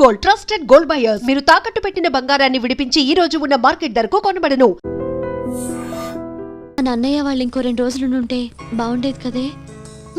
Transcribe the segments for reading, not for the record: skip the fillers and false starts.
Gold, trusted gold buyers. మీరు తాకట్టు పెట్టిన బంగారాన్ని విడిపించి ఈ రోజు ఉన్న మార్కెట్ ధరకు కొనబడను. మన అన్నయ్య వాళ్ళు ఇంకో 2 రోజులు ఉంటే బాగుండేది కదే.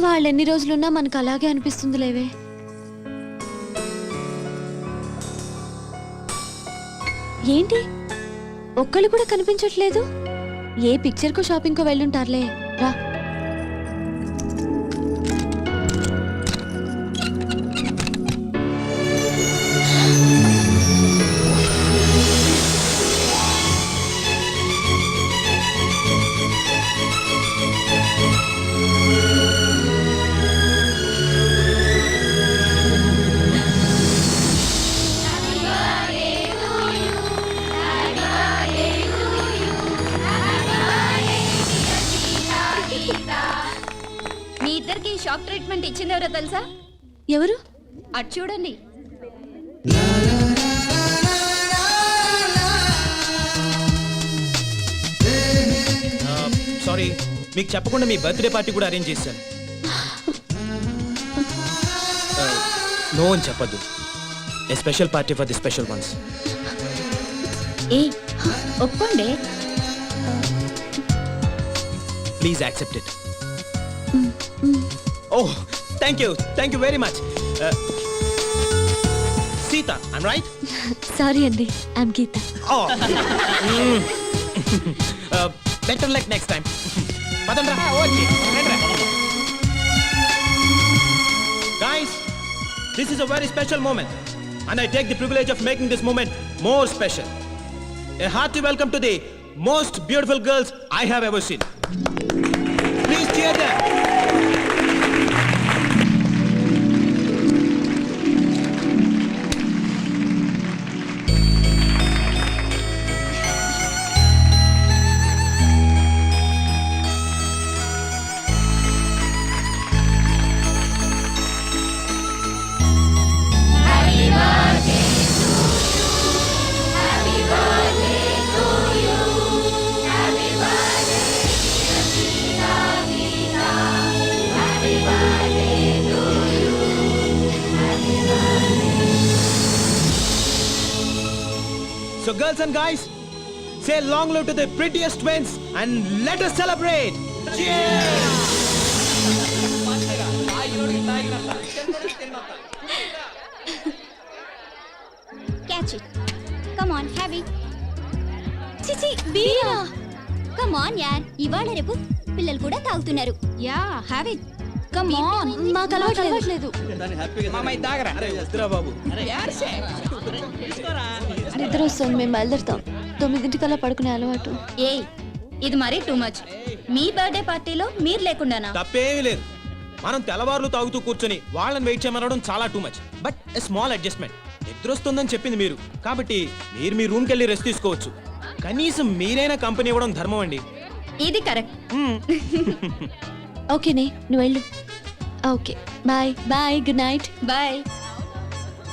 వాళ్ళు ఎన్ని రోజులున్నా మనకు అలాగే అనిపిస్తుంది లేవే. ఏంటి ఒక్కళ్ళు కూడా కనిపించట్లేదు? ఏ పిక్చర్ కో షాపింగ్ కో వెళ్ళుంటారులే. రా. మీ ఇద్దరికి షాక్ ట్రీట్మెంట్ ఇచ్చింది ఎవరో తెలుసా? ఎవరు? అటు చూడండి. సారీ, మీకు చెప్పకుండా మీ బర్త్డే పార్టీ కూడా అరేంజ్ చేశాను. నో అని చెప్పద్దు. A special party for the special ones. ఏ ఒప్పుకోండి. Please accept it. Oh, thank you very much. Sita, I'm right? Sorry అండి, I'm Gita. Better luck next time. Guys, this is a very special moment and I take the privilege of making this moment more special. A hearty welcome to the most beautiful girls I have ever seen. Please cheer them. So girls and guys, say long live to the prettiest twins and let us celebrate. Cheers! Catch it. Come on, have it. చిచి బీరా. Come on yaar. ఇవాళ రేపు పిల్లలు కూడా తాగుతున్నారు. Yeah, have it. Come on. మాకు అలవాట్లేదు. నిద్ర వస్తుంది, మేము బయలుదేరుతాం. 9 పడుకునే అలవాటు. ఏ ఇది మరీ టూ మచ్. మీ బర్త్డే పార్టీలో మీరు లేకుండానా? తప్పేమీ లేదు. మనం తెల్లవారులు తాగుతూ కూర్చొని వాళ్ళని వెయిట్ చేయమనడం చాలా too much. But a small adjustment. నిద్ర వస్తుందని చెప్పింది మీరు, కాబట్టి మీరు మీ రూమ్కి వెళ్ళి రెస్ట్ తీసుకోవచ్చు. కనీసం మీరైనా కంపెనీ ఇవ్వడం ధర్మం అండి. ఇది కరెక్ట్. ఓకేనే, నువ్వు వెళ్ళు. Okay, bye good night. Bye.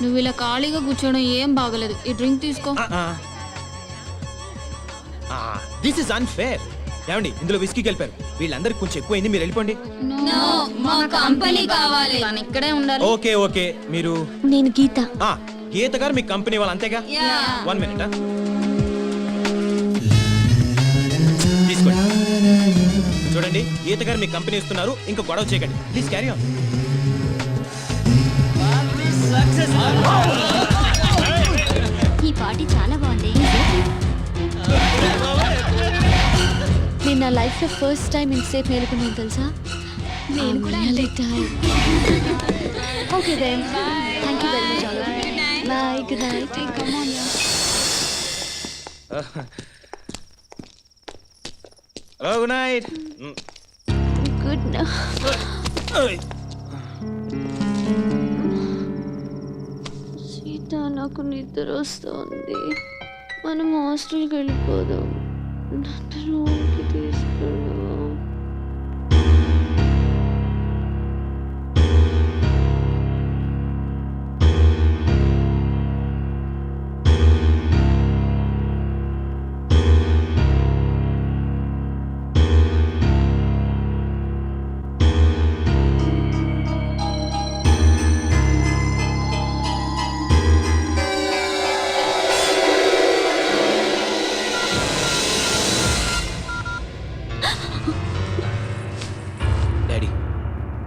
నువ్వు ఇలా ఖాళీగా కూర్చోవడం ఏం బాగలేదు. ఈ డ్రింక్ తీసుకో. This is unfair. ఏమండి, ఇందులో విస్కీ కలిపారు. వీళ్ళందరికి కొంచెం ఎక్కువైంది, మీరు వెళ్ళిపోండి. మా కంపెనీ కావాలి. ఇక్కడే ఉండాలి. ఓకే మీరు. నేను గీత. గీత గారు మీ కంపెనీ వాళ్ళు అంతేగా? 1 minute. తీసుకోండి. చూడండి, గీత గారు మీ కంపెనీ ఇస్తున్నారు. ఇంకా గొడవ చేయకండి ప్లీజ్. Carry on. ఈ పార్టీ చాలా బాగుంది. నేను నా లైఫ్ లో ఫస్ట్ టైం ఇంతసేపు మేలుకున్నాను తెలుసా. నేను కూడా okay then, thank you very much. Bye, good night. Good night. Good night. Sita, నాకు నిద్ర వస్తుంది. మనం హాస్టల్కి వెళ్ళిపోదాం. నన్ను రూమ్కి తీసుకెళ్ళా.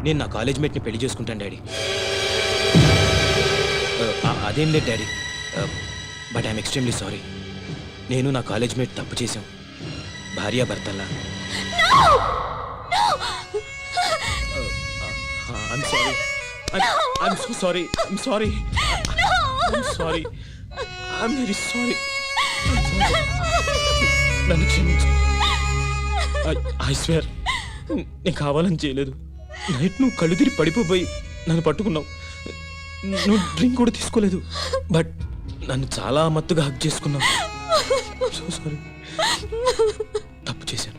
నేను నా కాలేజ్ మేట్ని పెళ్లి చేసుకుంటాను డాడీ. అదేం లేదు daddy, but I'm extremely sorry. నేను నా కాలేజ్ మేట్ తప్పు చేశాం, భార్యాభర్తల్లా. I'm sorry. I'm so sorry. I'm sorry. I'm sorry. I'm very sorry. I'm sorry. నన్ను క్షమించు. I swear, నేను కావాలని చేయలేదు. నైట్ నువ్వు కళ్ళు తిరిగి పడిపోయి నన్ను పట్టుకున్నావు. నువ్వు డ్రింక్ కూడా తీసుకోలేదు, బట్ నన్ను చాలా మత్తుగా హక్ చేసుకున్నావు. So sorry. తప్పు చేశాను,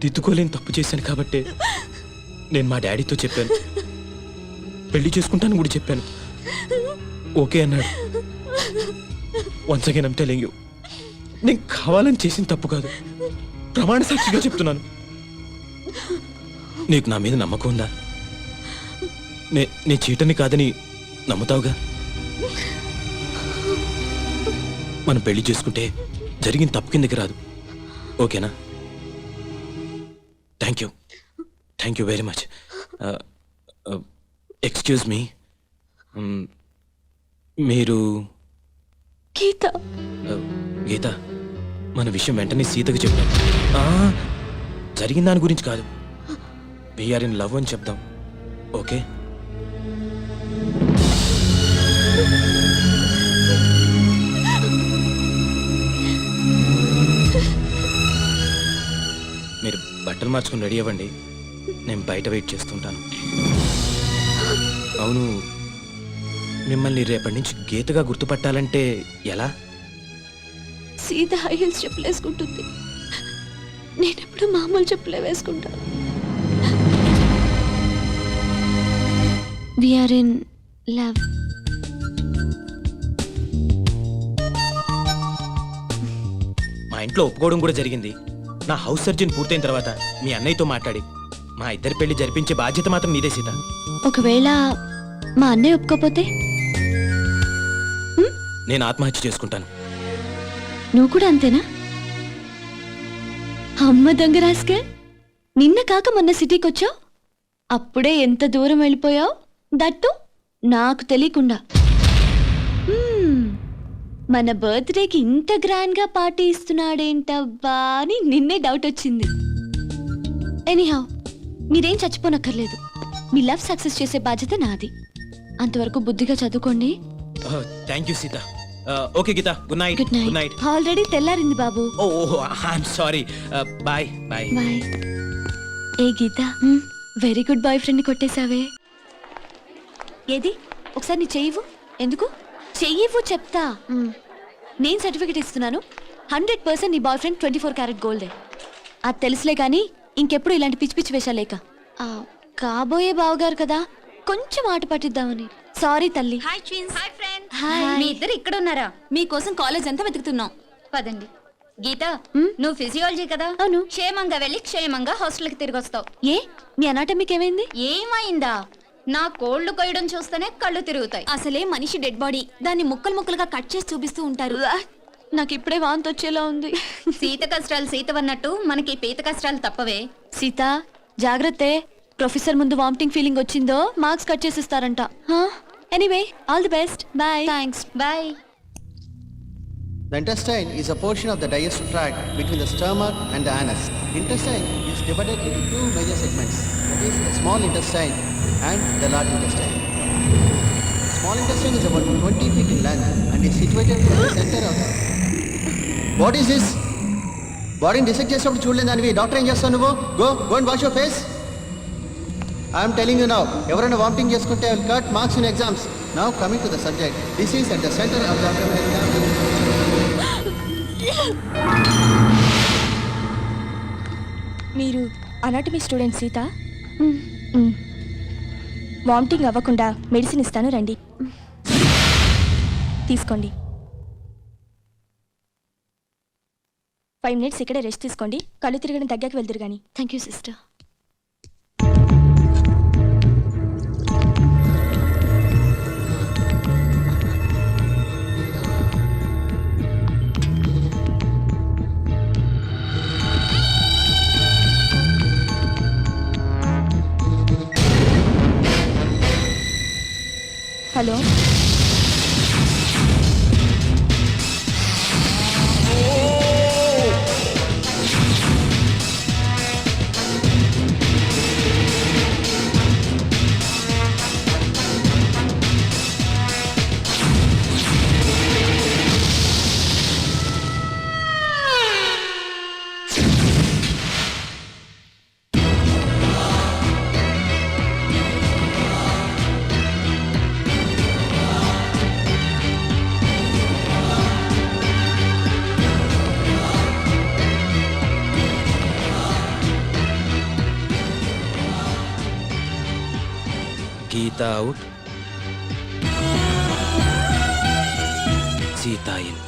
దిద్దుకోలేని తప్పు చేశాను. కాబట్టి నేను మా డాడీతో చెప్పాను, పెళ్లి చేసుకుంటాను కూడా చెప్పాను. ఓకే అన్నాడు. Once again I'm telling you, నేను కావాలని చేసిన తప్పు కాదు, ప్రమాణ సాక్షిగా చెప్తున్నాను. నీకు నా మీద నమ్మకం ఉందా? నేను చీటని కాదని నమ్ముతావుగా? మనం పెళ్లి చేసుకుంటే జరిగిన తప్పు కిందకి రాదు, ఓకేనా? Thank you very much. Excuse me, మీరు గీత, మన విషయం వెంటనే సీతకు చెప్తాం. జరిగిన దాని గురించి కాదు, వీఆర్ ఇన్ లవ్ అని చెప్దాం, ఓకే? మీరు బట్టలు మార్చుకుని రెడీ అవ్వండి, నేను బయట వెయిట్ చేస్తుంటాను. అవును, మిమ్మల్ని రేపటి నుంచి గీతగా గుర్తుపట్టాలంటే ఎలా? సీత హై హీల్స్ చెప్పులు వేసుకుంటుంది, నేనెప్పుడు మామూలు చెప్పులే వేసుకుంటాను. We're in love. మా ఇంట్లో ఒప్పుకోవడం కూడా జరిగింది. నా హౌస్ సర్జన్ పూర్తయిన తర్వాత మీ అన్నయ్యతో మాట్లాడి మా ఇద్దరి పెళ్లి జరిపించే బాధ్యత మాత్రం నీదే సీత. ఒకవేళ మా అన్నయ్య ఒప్పుకోపోతే నేను ఆత్మహత్య చేసుకుంటాను. నువ్వు కూడా అంతేనా? అమ్మ దొంగ రాస్కే, నిన్న కాక మొన్న సిటీకి వచ్చావు, అప్పుడే ఎంత దూరం వెళ్ళిపోయావు, దట్టు నాకు తెలియకుండా. మన బర్త్డేకి ఇంత గ్రాండ్ గా పార్టీ ఇస్తున్నాడేంటబ్బా అని నిన్నే డౌట్ వచ్చింది. ఎనీహౌ, మీరేం చచ్చిపోనక్కర్లేదు, మీ లవ్ సక్సెస్ చేసే బాధ్యత నాది. అంతవరకు బుద్ధిగా చదువుకోండి. Thank you Sita. Okay Gita, good night. Good night. Already తెల్లారింది బాబు. Oh I'm sorry. Bye bye. Bye. ఏ Gita, very good boy friend ని కొట్టేశావే. ఏది ఒకసారి నీ చెయ్యివు. ఎందుకు చెయ్యివు చెప్తా. నేను సర్టిఫికెట్ ఇస్తున్నాను, 100% నీ బాయ్ ఫ్రెండ్ 24 క్యారెట్ గోల్డే. అది తెలుసులే కానీ ఇంకెప్పుడు ఇలాంటి పిచ్చి పిచ్చి వేషాలేక. కాబోయే బావగారు కదా, కొంచెం ఆట పట్టిద్దామని. సారీ తల్లి. Hi twins. Hi friends. Hi. మీ ఇద్దరు ఇక్కడ ఉన్నారా? మీకోసం కాలేజ్ అంతా వెతుకుతున్నాం. పదండి. గీత, నువ్వు ఫిజియాలజీ కదా? అవును. క్షేమంగా వెళ్ళి క్షేమంగా హాస్టల్కి తిరిగి వస్తావు. ఏ మీ అనాటమీకి ఏమైంది? ఏమైందా? నా కోళ్లు కొయ్యడం చూస్తేనే కళ్ళు తిరుగుతాయి. అసలే మనిషి డెడ్ బాడీ, దాన్ని ముక్కలు ముక్కలుగా కట్ చేసి చూపిస్తూ ఉంటారు. నాకు ఇప్పుడే వాంతి వచ్చేలా ఉంది. సీత కష్టాలు సీతవన్నట్టు మనకి పీత కష్టాలు తప్పవే. సీత జాగ్రత్తే, ప్రొఫెసర్ ముందు వామిటింగ్ ఫీలింగ్ వచ్చిందో మార్క్స్ కట్ చేసిస్తారంట. Anyway, all the best. Bye. Thanks. Bye. The intestine is a portion of the digestive tract between the stomach and the anus. Intestine is divided into two major segments, that is the small intestine and the large intestine. Small intestine is about 20 feet in length and is situated in the center of the... What is this? Bodyని dissect చేసినప్పుడు చూడలేదు దానివి. Doctor ఏం చేస్తావు నువ్వు? Go and wash your face. I am telling you now, ఎవరైనా vomiting చేసుకుంటే I will cut marks in exams. Now coming to the subject, this is at the center of the abdominal cavity. మీరు anatomy student Sita? Vomiting అవ్వకుండా medicine ఇస్తాను, రండి తీసుకోండి. 5 minutes ఇక్కడే rest తీసుకోండి, కళ్ళు తిరగడం తగ్గాక వెళ్తురు కానీ. Thank you sister. Hello Geetha out, Sita in.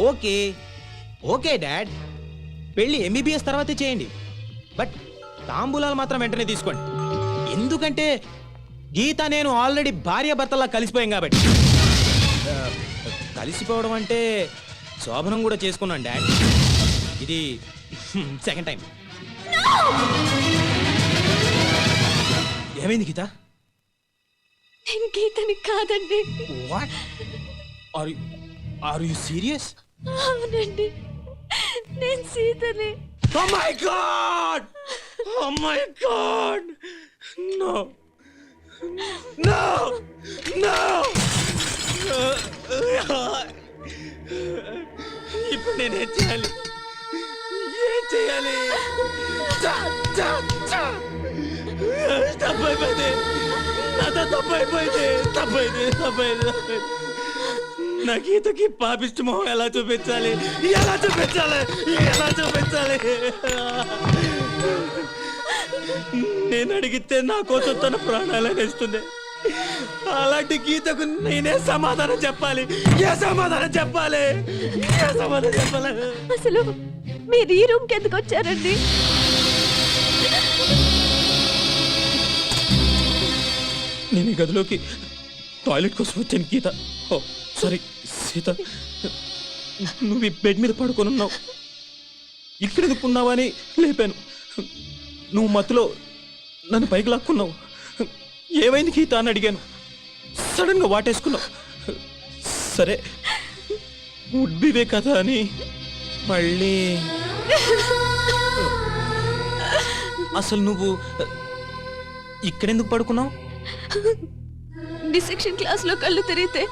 Okay okay dad, పెళ్ళి ఎంబీబీఎస్ తర్వాతే చేయండి, బట్ తాంబూలాలు మాత్రం వెంటనే తీసుకోండి. ఎందుకంటే గీత నేను ఆల్రెడీ భార్యాభర్తలా కలిసిపోయాం కాబట్టి. కలిసిపోవడం అంటే శోభనం కూడా చేసుకున్నాను డాడ్, ఇది సెకండ్ టైం. ఏమైంది గీత? నేను గీతని కాదండి. What are you serious? అవునండి, నేను సీతని. Oh my God! Oh my God! No! No! No! ఇప్పుడు నేనేం చేయాలి? ఏం చేయాలి? తప్పైపోయింది, నాతో తప్పైపోయింది. నా గీతకి పాపిష్టి మొహం ఎలా చూపించాలి? నేను అడిగితే నా కోసం తన ప్రాణాలను ఇస్తుంది. అలాంటి గీతకు నేనే సమాధానం చెప్పాలి? అసలు మీరు ఈ రూమ్కి ఎందుకు వచ్చారండి? నేను ఈ గదిలోకి టాయిలెట్ కోసం వచ్చాను గీత. ఓ సారీ సీత, నువ్వు ఈ బెడ్ మీద పడుకొని ఉన్నావు, ఇక్కడ ఎందుకున్నావని లేపాను. నువ్వు మత్తులో నన్ను పైకి లాక్కున్నావు. ఏమైంది గీత అని అడిగాను, సడన్గా వాటేసుకున్నావు. సరే ఉడ్బివే కదా అని మళ్ళీ. అసలు నువ్వు ఇక్కడెందుకు పడుకున్నావు? డిసెక్షన్ క్లాస్ లో కళ్ళు తిరిగితే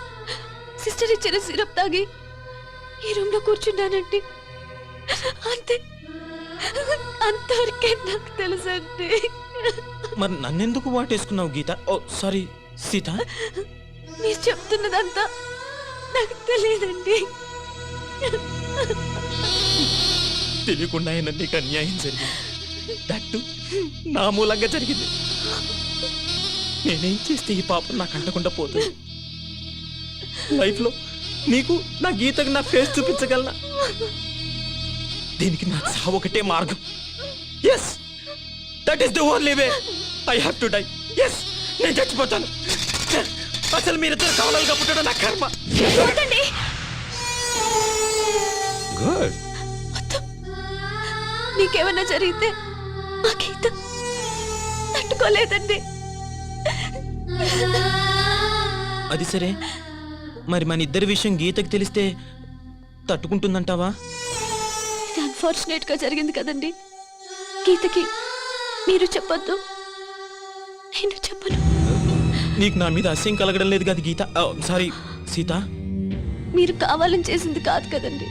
సిస్టర్ ఇచ్చిన సిరప్ తాగి ఈ రూమ్ లో కూర్చున్నానండి. అంతే, అంతవరకే నాకు తెలుసండి. మరి నన్నెందుకు వాటేసుకున్నావు గీత? ఓ సారీ సీత, మీరు చెప్తున్నదంతా నాకు తెలియదండి. తెలియకుండా నీకు అన్యాయం జరిగింది, దట్టు నా మూలంగా జరిగింది. నేనేం చేస్తే ఈ పాపం నాకు అంటకుండా పోతుంది? లైఫ్లో నీకు నా గీతకు నా ఫేస్ చూపించగలనా? దీనికి నా చావు ఒకటే మార్గం. Yes, that is the only way. I have to die. Yes, నేను చచ్చిపోతాను. అసలు మీరిద్దరు కవలలుగా పుట్టడం నా కర్మ. గుడ్. నీకేమన్నా జరిగితే ఆ గీత తట్టుకోలేదండి. అది సరే, మరి మన ఇద్దరి విషయం గీతకి తెలిస్తే తట్టుకుంటుందంటావా? ఇది అన్ఫార్చునేట్ గా జరిగింది కదండి. గీతకి మీరు చెప్పొద్దు, నేను చెప్పను. నీకు నా మీద అసహ్యం కలగడం లేదు కదా గీత? సారీ సీత, మీరు కావాలని చేసింది కాదు కదండి.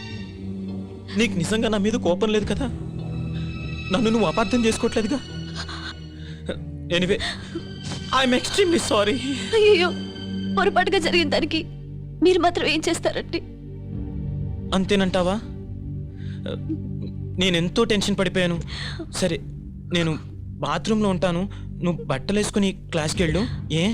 నీకు నిజంగా నా మీద కోపం లేదు కదా? నన్ను నువ్వు అపార్థం చేసుకోవట్లేదుగా? Anyway, I'm extremely sorry. అయ్యో, పొరపాటుగా జరిగిన దానికి మీరు మాత్రం ఏం చేస్తారండి? అంతేనంటావా? నేను ఎంతో టెన్షన్ పడిపోయాను. సరే నేను బాత్రూంలో ఉంటాను, నువ్వు బట్టలు వేసుకుని క్లాస్కి వెళ్ళు. ఏ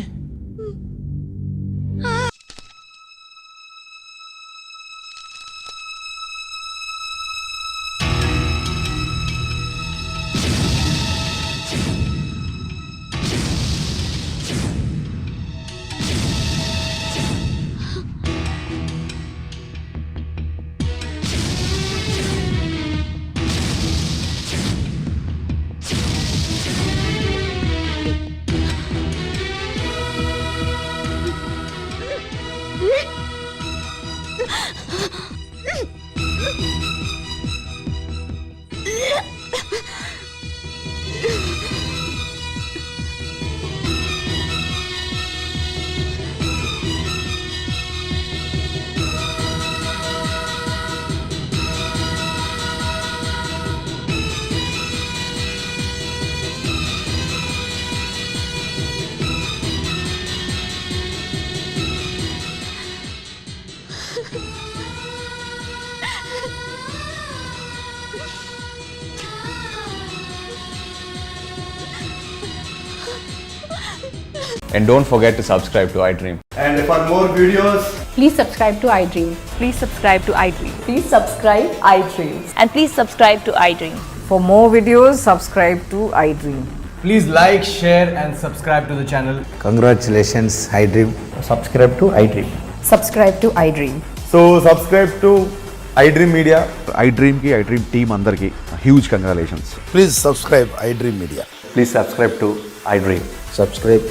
And don't forget to subscribe to iDream. And for more videos, Please subscribe to iDream. Please subscribe to iDream. Please subscribe iDream. And please subscribe to iDream. For more videos, subscribe to iDream. please like, share, and subscribe to the channel. Congratulations, iDream. Subscribe to iDream. Subscribe to iDream. So subscribe to iDream Media. iDream ki iDream team andarki huge congratulations. Please subscribe iDream Media. Please subscribe to iDream. Subscribe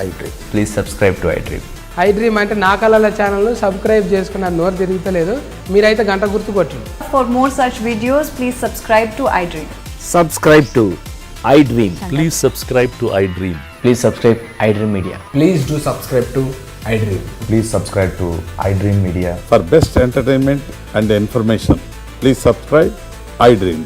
iDream. Please subscribe to iDream. iDream అంటే నా కళల channel subscribe చేసుకున్న నోరు తిరుగుతలేదు, మీరైతే గంట గుర్తు కొట్టండి. For more such videos, please subscribe to iDream. Subscribe to iDream. Please subscribe to iDream. Please subscribe iDream Media. Please do subscribe to iDream. Please subscribe to iDream Media. For best entertainment and information, please subscribe iDream.